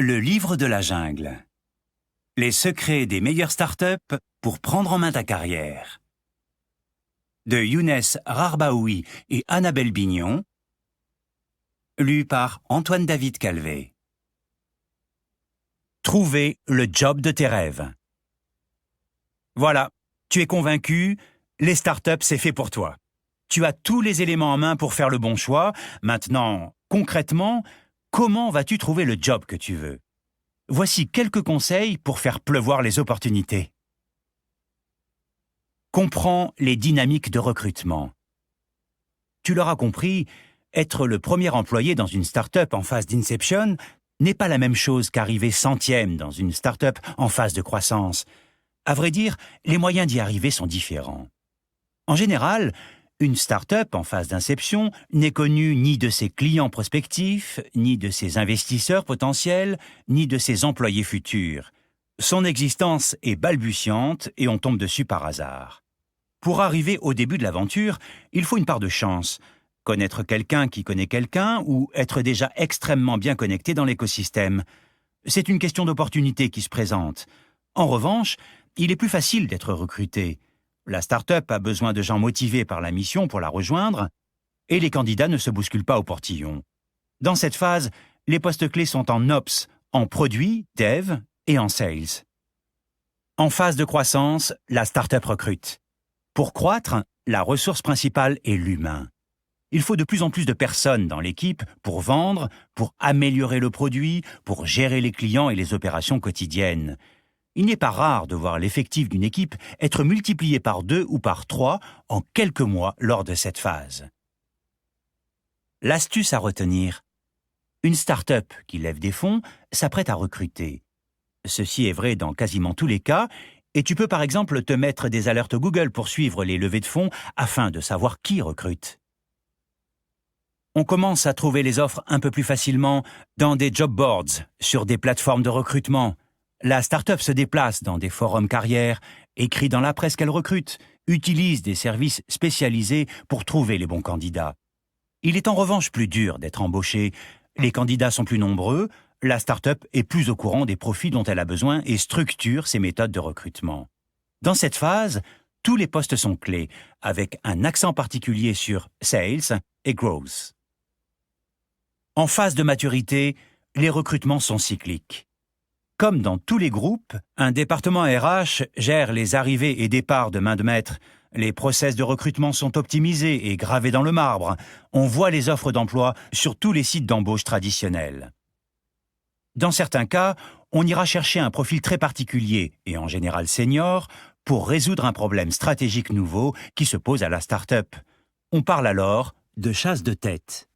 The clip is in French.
Le livre de la jungle. Les secrets des meilleures startups pour prendre en main ta carrière. De Younes Rarbaoui et Annabelle Bignon. Lu par Antoine-David Calvé. Trouver le job de tes rêves. Voilà, tu es convaincu, les startups c'est fait pour toi. Tu as tous les éléments en main pour faire le bon choix. Maintenant, concrètement, comment vas-tu trouver le job que tu veux? Voici quelques conseils pour faire pleuvoir les opportunités. Comprends les dynamiques de recrutement. Tu l'auras compris, être le premier employé dans une start-up en phase d'inception n'est pas la même chose qu'arriver centième dans une start-up en phase de croissance. À vrai dire, les moyens d'y arriver sont différents. En général, une start-up en phase d'inception n'est connue ni de ses clients prospectifs, ni de ses investisseurs potentiels, ni de ses employés futurs. Son existence est balbutiante et on tombe dessus par hasard. Pour arriver au début de l'aventure, il faut une part de chance, connaître quelqu'un qui connaît quelqu'un ou être déjà extrêmement bien connecté dans l'écosystème. C'est une question d'opportunité qui se présente. En revanche, il est plus facile d'être recruté. La start-up a besoin de gens motivés par la mission pour la rejoindre et les candidats ne se bousculent pas au portillon. Dans cette phase, les postes clés sont en Ops, en produit, Dev et en Sales. En phase de croissance, la start-up recrute. Pour croître, la ressource principale est l'humain. Il faut de plus en plus de personnes dans l'équipe pour vendre, pour améliorer le produit, pour gérer les clients et les opérations quotidiennes. Il n'est pas rare de voir l'effectif d'une équipe être multiplié par 2 ou par 3 en quelques mois lors de cette phase. L'astuce à retenir. Une start-up qui lève des fonds s'apprête à recruter. Ceci est vrai dans quasiment tous les cas, et tu peux par exemple te mettre des alertes Google pour suivre les levées de fonds afin de savoir qui recrute. On commence à trouver les offres un peu plus facilement dans des job boards, sur des plateformes de recrutement. La start-up se déplace dans des forums carrières, écrit dans la presse qu'elle recrute, utilise des services spécialisés pour trouver les bons candidats. Il est en revanche plus dur d'être embauché. Les candidats sont plus nombreux, la start-up est plus au courant des profils dont elle a besoin et structure ses méthodes de recrutement. Dans cette phase, tous les postes sont clés, avec un accent particulier sur Sales et Growth. En phase de maturité, les recrutements sont cycliques. Comme dans tous les groupes, un département RH gère les arrivées et départs de main de maître. Les process de recrutement sont optimisés et gravés dans le marbre. On voit les offres d'emploi sur tous les sites d'embauche traditionnels. Dans certains cas, on ira chercher un profil très particulier, et en général senior, pour résoudre un problème stratégique nouveau qui se pose à la start-up. On parle alors de chasse de tête.